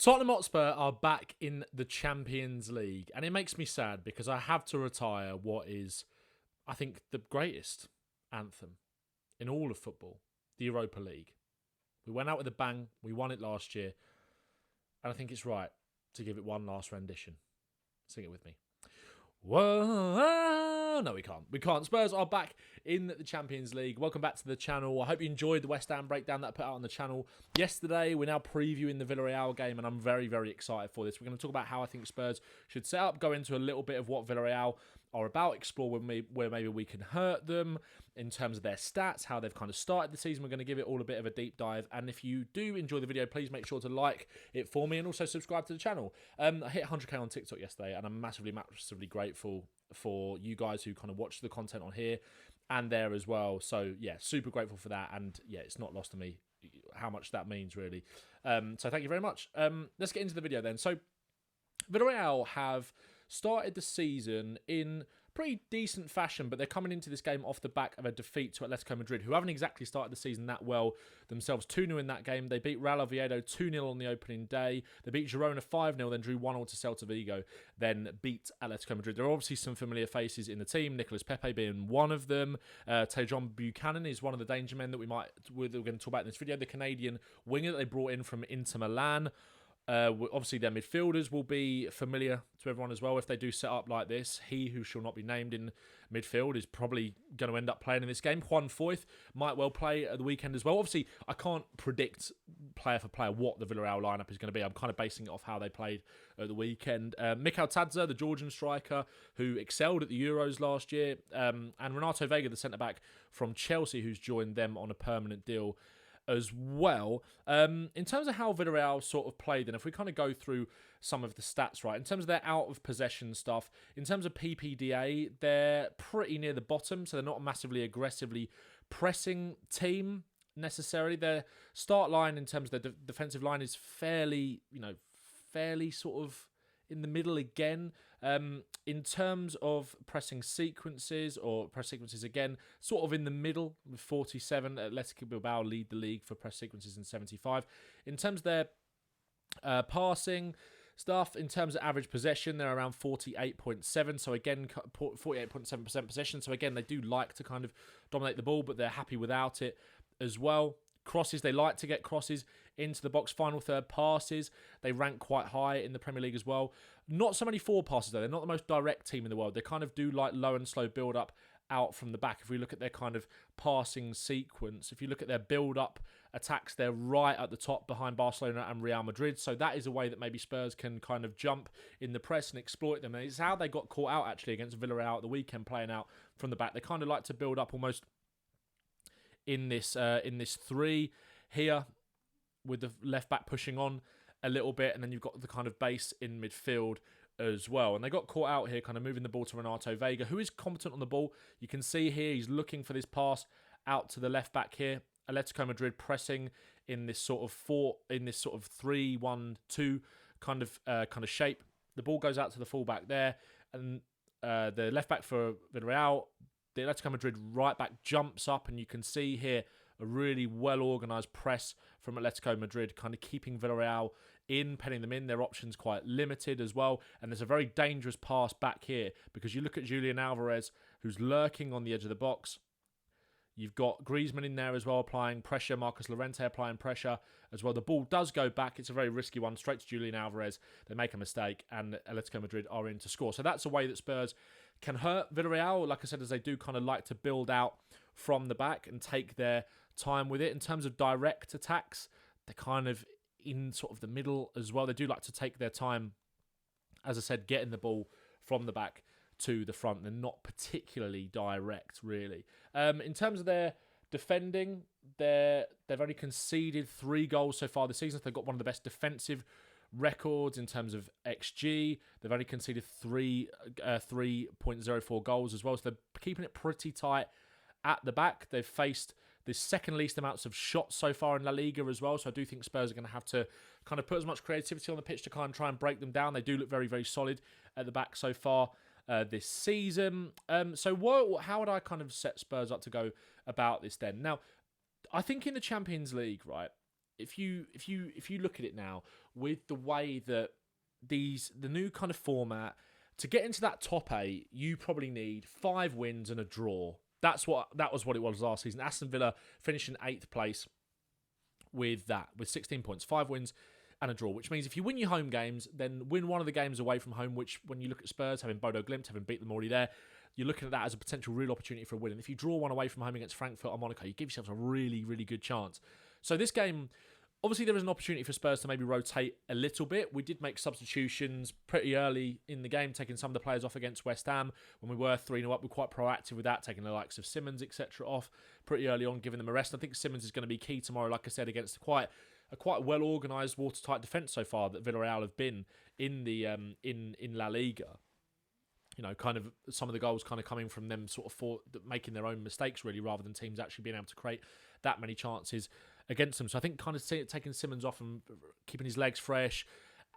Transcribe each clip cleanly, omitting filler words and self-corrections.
Tottenham Hotspur are back in the Champions League, and it makes me sad because I have to retire what is, I think, the greatest anthem in all of football, the Europa League. We went out with a bang, we won it last year, and I think it's right to give it one last rendition. Sing it with me. Whoa, no, we can't. We can't. Spurs are back in the Champions League. Welcome back to the channel. I hope you enjoyed the West Ham breakdown that I put out on the channel yesterday. We're now previewing the Villarreal game, and I'm very, very excited for this. We're going to talk about how I think Spurs should set up, go into a little bit of what Villarreal are about, explore where maybe we can hurt them in terms of their stats, how they've kind of started the season. We're going to give it all a bit of a deep dive. And if you do enjoy the video, please make sure to like it for me and also subscribe to the channel. I hit 100k on TikTok yesterday, and I'm massively grateful for you guys who kind of watch the content on here and there as well. So yeah, super grateful for that. And yeah, it's not lost to me how much that means really. So thank you very much. Let's get into the video then. So Villarreal have started the season in pretty decent fashion, but they're coming into this game off the back of a defeat to Atletico Madrid, who haven't exactly started the season that well themselves. 2-0 in that game. They beat Real Oviedo 2-0 on the opening day. They beat Girona 5-0, then drew 1-0 to Celta Vigo, then beat Atletico Madrid. There are obviously some familiar faces in the team, Nicolas Pepe being one of them. Tejon Buchanan is one of the danger men that we're going to talk about in this video. The Canadian winger that they brought in from Inter Milan. Obviously, their midfielders will be familiar to everyone as well if they do set up like this. He who shall not be named in midfield is probably going to end up playing in this game. Juan Foyth might well play at the weekend as well. Obviously, I can't predict player for player what the Villarreal lineup is going to be. I'm kind of basing it off how they played at the weekend. Mikhail Tadze, the Georgian striker, who excelled at the Euros last year, and Renato Vega, the centre-back from Chelsea, who's joined them on a permanent deal as well. In terms of how Villarreal sort of played, and if we kind of go through some of the stats, right, in terms of their out of possession stuff, in terms of PPDA, they're pretty near the bottom, so they're not a massively aggressively pressing team necessarily. Their start line in terms of their defensive line is fairly sort of in the middle again. In terms of pressing sequences again, sort of in the middle with 47. Atletico Bilbao lead the league for press sequences in 75. In terms of their passing stuff, in terms of average possession, they're around 48.7. So again, 48.7% possession. So again, they do like to kind of dominate the ball, but they're happy without it as well. Crosses, they like to get crosses into the box. Final third passes, they rank quite high in the Premier League as well. Not so many forward passes though. They're not the most direct team in the world. They kind of do like low and slow build up out from the back. If we look at their kind of passing sequence, if you look at their build up attacks, they're right at the top behind Barcelona and Real Madrid. So that is a way that maybe Spurs can kind of jump in the press and exploit them. And it's how they got caught out actually against Villarreal at the weekend, playing out from the back. They kind of like to build up almost in this three here, with the left back pushing on a little bit, and then you've got the kind of base in midfield as well. And they got caught out here, kind of moving the ball to Renato Vega, who is competent on the ball. You can see here he's looking for this pass out to the left back here. Atletico Madrid pressing in this sort of 3-1-2 kind of shape. The ball goes out to the fullback there, and the left back for Villarreal, the Atletico Madrid right back, jumps up, and you can see here a really well-organised press from Atletico Madrid, kind of keeping Villarreal in, penning them in. Their options quite limited as well. And there's a very dangerous pass back here, because you look at Julian Alvarez, who's lurking on the edge of the box. You've got Griezmann in there as well, applying pressure. Marcus Llorente applying pressure as well. The ball does go back. It's a very risky one, straight to Julian Alvarez. They make a mistake, and Atletico Madrid are in to score. So that's a way that Spurs can hurt Villarreal, like I said, as they do kind of like to build out from the back and take their time with it. In terms of direct attacks, they're kind of in sort of the middle as well. They do like to take their time, as I said, getting the ball from the back to the front. They're not particularly direct, really. In terms of their defending, they've only conceded 3 goals so far this season. So they've got one of the best defensive records in terms of XG. They've only conceded 3.04 goals as well. So they're keeping it pretty tight at the back. They've faced the second least amounts of shots so far in La Liga as well. So I do think Spurs are going to have to kind of put as much creativity on the pitch to kind of try and break them down. They do look very, very solid at the back so far this season. So how would I kind of set Spurs up to go about this then? Now, I think in the Champions League, right, if you look at it now with the way that the new kind of format, to get into that top 8, you probably need 5 wins and a draw. That was what it was last season. Aston Villa finished in 8th place with 16 points, 5 wins and a draw, which means if you win your home games, then win one of the games away from home, which when you look at Spurs, having Bodo Glimt, having beat them already there, you're looking at that as a potential real opportunity for a win. And if you draw one away from home against Frankfurt or Monaco, you give yourselves a really, really good chance. So this game, obviously there is an opportunity for Spurs to maybe rotate a little bit. We did make substitutions pretty early in the game, taking some of the players off against West Ham. When we were 3-0 up, we were quite proactive with that, taking the likes of Simmons, etc. off pretty early on, giving them a rest. I think Simmons is going to be key tomorrow, like I said, against a quite well-organised, watertight defence so far that Villarreal have been in the in La Liga. You know, kind of some of the goals kind of coming from them sort of making their own mistakes, really, rather than teams actually being able to create that many chances against them. So I think kind of taking Simmons off and keeping his legs fresh,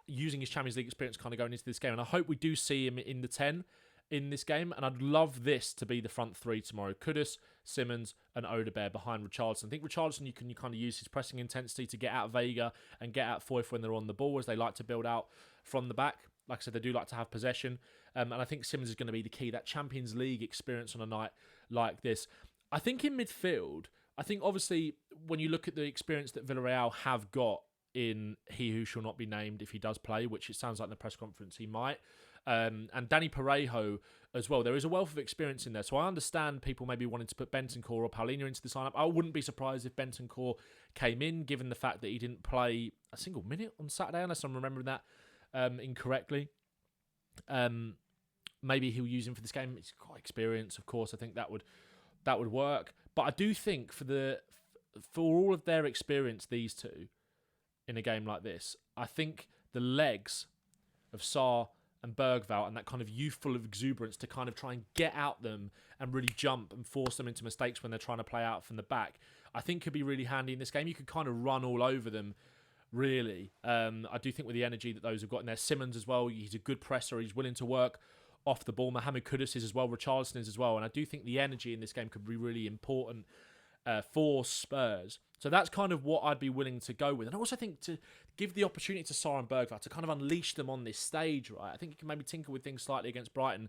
using his Champions League experience kind of going into this game. And I hope we do see him in the 10 in this game. And I'd love this to be the front 3 tomorrow. Kudus, Simmons and Odegaard behind Richarlison. I think Richarlison, you can kind of use his pressing intensity to get out Vega and get out Foyth when they're on the ball, as they like to build out from the back. Like I said, they do like to have possession. And I think Simmons is going to be the key, that Champions League experience on a night like this. I think in midfield, I think obviously when you look at the experience that Villarreal have got in He Who Shall Not Be Named if he does play, which it sounds like in the press conference he might, and Danny Parejo as well, there is a wealth of experience in there. So I understand people maybe wanting to put Bentancur or Paulinho into the lineup. I wouldn't be surprised if Bentancur came in, given the fact that he didn't play a single minute on Saturday, unless I'm remembering that incorrectly. Maybe he'll use him for this game. He's got experience, of course. I think that would work. But I do think for all of their experience, these two, in a game like this, I think the legs of Sarr and Bergvall and that kind of youthful exuberance to kind of try and get out them and really jump and force them into mistakes when they're trying to play out from the back, I think could be really handy in this game. You could kind of run all over them, really. I do think with the energy that those have got in there, Simmons as well, he's a good presser, he's willing to work off the ball. Mohamed Kudus is as well, Richarlison is as well, and I do think the energy in this game could be really important for Spurs. So that's kind of what I'd be willing to go with. And I also think to give the opportunity to Sarr and Bergvall to kind of unleash them on this stage, right? I think you can maybe tinker with things slightly against Brighton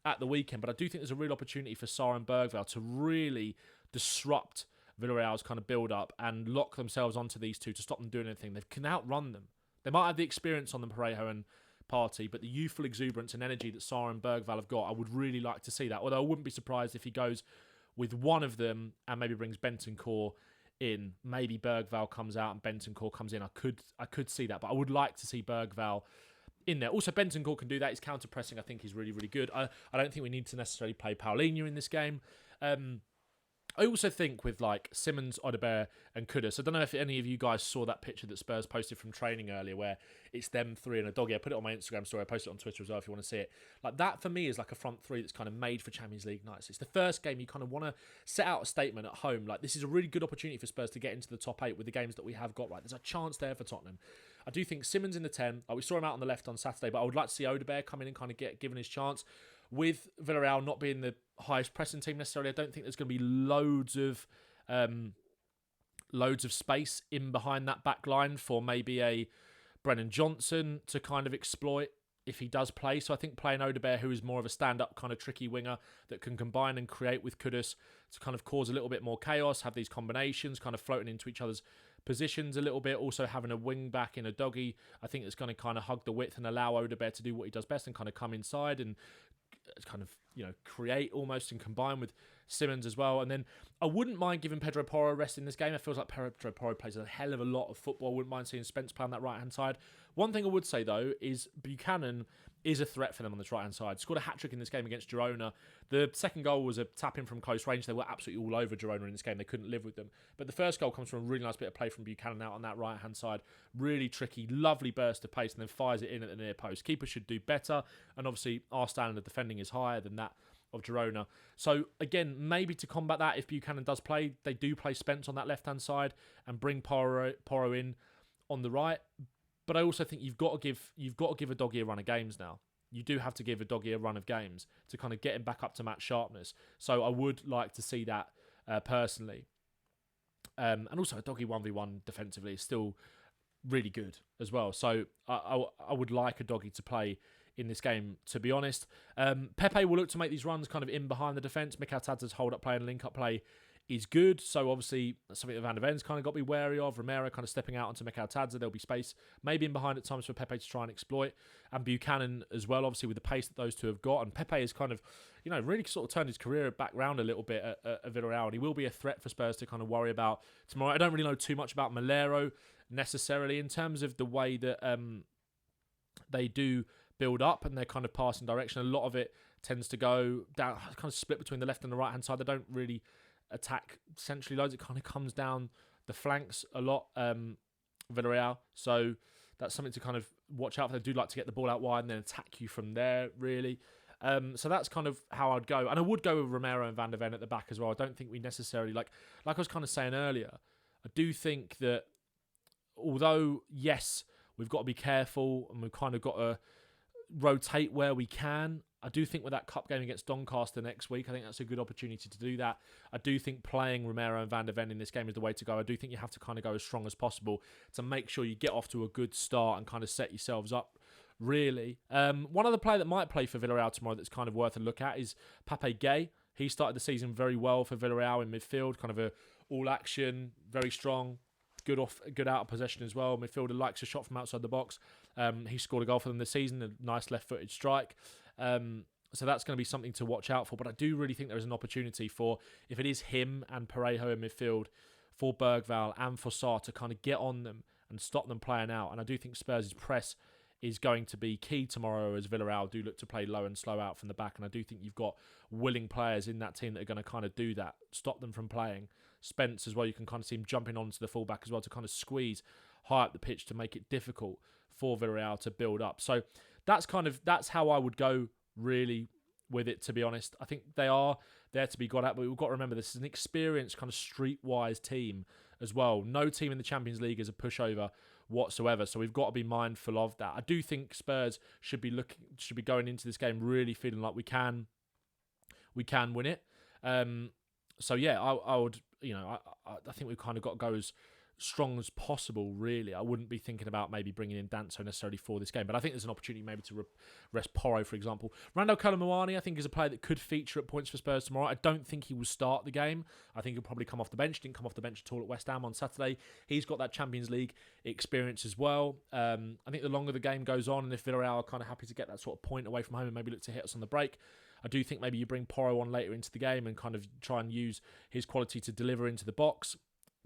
at the weekend, but I do think there's a real opportunity for Sarr and Bergvall to really disrupt Villarreal's kind of build-up and lock themselves onto these two to stop them doing anything. They can outrun them. They might have the experience on them, Parejo and Partey, but the youthful exuberance and energy that Sarr and Bergvall have got, I would really like to see that. Although I wouldn't be surprised if he goes with one of them and maybe brings Bentancur in. Maybe Bergvall comes out and Bentancur comes in. I could see that, but I would like to see Bergvall in there. Also, Bentancur can do that. His counter-pressing, I think, is really, really good. I don't think we need to necessarily play Paulinho in this game. I also think with like Simmons, Odegaard and Kudus, I don't know if any of you guys saw that picture that Spurs posted from training earlier where it's them three and a doggy. I put it on my Instagram story. I posted it on Twitter as well if you want to see it. Like that for me is like a front three that's kind of made for Champions League nights. It's the first game you kind of want to set out a statement at home. Like this is a really good opportunity for Spurs to get into the top 8 with the games that we have got right. There's a chance there for Tottenham. I do think Simmons in the 10. We saw him out on the left on Saturday, but I would like to see Odegaard come in and kind of get given his chance. With Villarreal not being the highest pressing team necessarily, I don't think there's going to be loads of space in behind that back line for maybe a Brennan Johnson to kind of exploit if he does play. So I think playing Odegaard, who is more of a stand-up kind of tricky winger that can combine and create with Kudus to kind of cause a little bit more chaos, have these combinations kind of floating into each other's positions a little bit. Also having a wing back in a doggy, I think it's going to kind of hug the width and allow Odegaard to do what he does best and kind of come inside and kind of, you know, create almost and combine with Simmons as well. And then I wouldn't mind giving Pedro Porro a rest in this game. It feels like Pedro Porro plays a hell of a lot of football. I wouldn't mind seeing Spence play on that right-hand side. One thing I would say, though, is Buchanan is a threat for them on this right-hand side. Scored a hat-trick in this game against Girona. The second goal was a tap-in from close range. They were absolutely all over Girona in this game. They couldn't live with them. But the first goal comes from a really nice bit of play from Buchanan out on that right-hand side. Really tricky, lovely burst of pace, and then fires it in at the near post. Keeper should do better. And obviously, our standard of defending is higher than that of Girona. So again, maybe to combat that, if Buchanan does play, they do play Spence on that left-hand side and bring Porro in on the right. But I also think you've got to give a doggy a run of games now. You do have to give a doggy a run of games to kind of get him back up to match sharpness. So I would like to see that personally. And also a doggy 1v1 defensively is still really good as well. So I would like a doggy to play in this game, to be honest. Pepe will look to make these runs kind of in behind the defence. Mikel Tadza's hold-up play and link-up play is good. So obviously, that's something that Van de Ven's kind of got to be wary of. Romero kind of stepping out onto Mikel Tadza. There'll be space maybe in behind at times for Pepe to try and exploit. And Buchanan as well, obviously, with the pace that those two have got. And Pepe has kind of, really sort of turned his career back round a little bit at Villarreal. And he will be a threat for Spurs to kind of worry about tomorrow. I don't really know too much about Malero necessarily in terms of the way that they do build up and their kind of passing direction. A lot of it tends to go down, kind of split between the left and the right hand side. They don't really attack centrally loads. It kind of comes down the flanks a lot, Villarreal. So that's something to kind of watch out for. They do like to get the ball out wide and then attack you from there, really. So that's kind of how I'd go. And I would go with Romero and Van de Ven at the back as well. I don't think we necessarily, like I was kind of saying earlier, I do think that although, yes, we've got to be careful and we've kind of got to rotate where we can, I do think with that cup game against Doncaster next week, I think that's a good opportunity to do that. I do think playing Romero and Van de Ven in this game is the way to go. I do think you have to kind of go as strong as possible to make sure you get off to a good start and kind of set yourselves up, really. One other player that might play for Villarreal tomorrow that's kind of worth a look at is Pape Gay. He started the season very well for Villarreal in midfield, kind of a all-action, very strong, good out of possession as well. Midfielder likes a shot from outside the box. He scored a goal for them this season, a nice left-footed strike. So that's going to be something to watch out for. But I do really think there is an opportunity for, if it is him and Parejo in midfield, for Bergvall and for Sarr to kind of get on them and stop them playing out. And I do think Spurs' press is going to be key tomorrow as Villarreal do look to play low and slow out from the back. And I do think you've got willing players in that team that are going to kind of do that, stop them from playing. Spence as well, you can kind of see him jumping onto the fullback as well to kind of squeeze high up the pitch to make it difficult for Villarreal to build up. So that's how I would go really with it, to be honest. I think they are there to be got at, but we've got to remember this is an experienced kind of streetwise team as well. No team in the Champions League is a pushover whatsoever, so we've got to be mindful of that. I do think Spurs should be going into this game really feeling like we can win it. So yeah, I would, I think we've kind of got to go as strong as possible, really. I wouldn't be thinking about maybe bringing in Danso necessarily for this game, but I think there's an opportunity maybe to rest Porro, for example. Randall Colomwani, I think, is a player that could feature at points for Spurs tomorrow. I don't think he will start the game. I think he'll probably come off the bench. Didn't come off the bench at all at West Ham on Saturday. He's got that Champions League experience as well. I think the longer the game goes on, and if Villarreal are kind of happy to get that sort of point away from home and maybe look to hit us on the break, I do think maybe you bring Porro on later into the game and kind of try and use his quality to deliver into the box,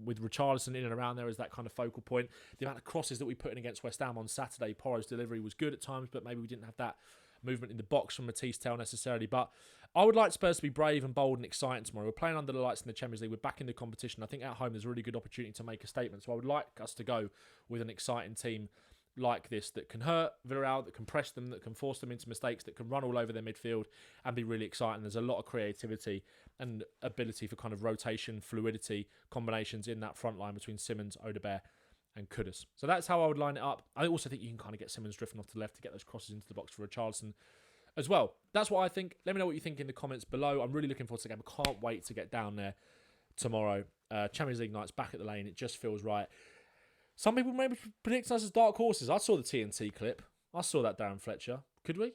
with Richarlison in and around there as that kind of focal point. The amount of crosses that we put in against West Ham on Saturday, Porro's delivery was good at times, but maybe we didn't have that movement in the box from Matisse Tell necessarily. But I would like Spurs to be brave and bold and exciting tomorrow. We're playing under the lights in the Champions League. We're back in the competition. I think at home there's a really good opportunity to make a statement. So I would like us to go with an exciting team like this that can hurt Villarreal, that can press them, that can force them into mistakes, that can run all over their midfield and be really exciting. There's a lot of creativity and ability for kind of rotation, fluidity, combinations in that front line between Simmons, Odobert and Kudus. So that's how I would line it up. I also think you can kind of get Simmons drifting off to the left to get those crosses into the box for Richarlison as well. That's what I think. Let me know what you think in the comments below. I'm really looking forward to the game. I can't wait to get down there tomorrow. Champions League night's back at the lane. It just feels right. Some people maybe predict us as dark horses. I saw the TNT clip. I saw that, Darren Fletcher. Could we?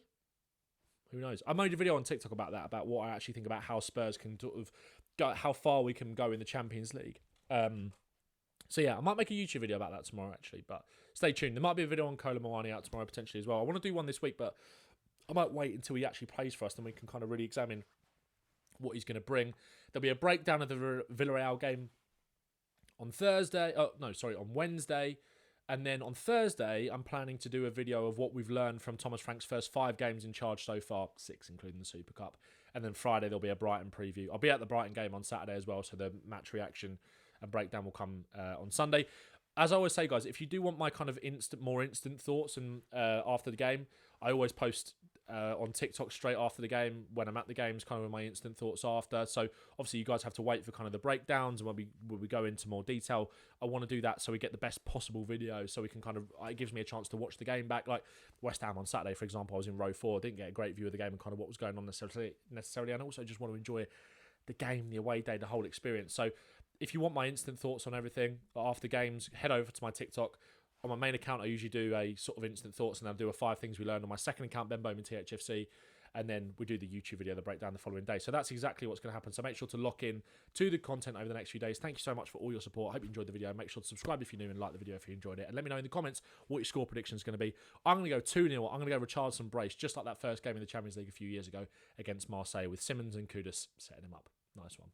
Who knows? I made a video on TikTok about that, about what I actually think about how Spurs can sort of go, how far we can go in the Champions League. So yeah, I might make a YouTube video about that tomorrow, actually. But stay tuned. There might be a video on Colomwani out tomorrow potentially as well. I want to do one this week, but I might wait until he actually plays for us, then we can kind of really examine what he's going to bring. There'll be a breakdown of the Villarreal game on Wednesday. And then on Thursday, I'm planning to do a video of what we've learned from Thomas Frank's first 5 games in charge so far, 6 including the Super Cup. And then Friday, there'll be a Brighton preview. I'll be at the Brighton game on Saturday as well, so the match reaction and breakdown will come on Sunday. As I always say, guys, if you do want my kind of more instant thoughts and after the game, I always post on TikTok straight after the game when I'm at the games, kind of with my instant thoughts after. So obviously you guys have to wait for kind of the breakdowns and when we go into more detail. I want to do that so we get the best possible video, so we can kind of, it gives me a chance to watch the game back. Like West Ham on Saturday, for example, I was in row 4, didn't get a great view of the game and kind of what was going on necessarily, and also just want to enjoy the game, the away day, the whole experience. So if you want my instant thoughts on everything after games, head over to my TikTok. On my main account, I usually do a sort of instant thoughts, and then I'll do a 5 things we learned. On my second account, Ben Bowman THFC, and then we do the YouTube video, the breakdown, the following day. So that's exactly what's going to happen. So make sure to lock in to the content over the next few days. Thank you so much for all your support. I hope you enjoyed the video. Make sure to subscribe if you're new and like the video if you enjoyed it. And let me know in the comments what your score prediction is going to be. I'm going to go 2-0. I'm going to go Richarlison brace, just like that first game in the Champions League a few years ago against Marseille with Simmons and Kudus setting him up. Nice one.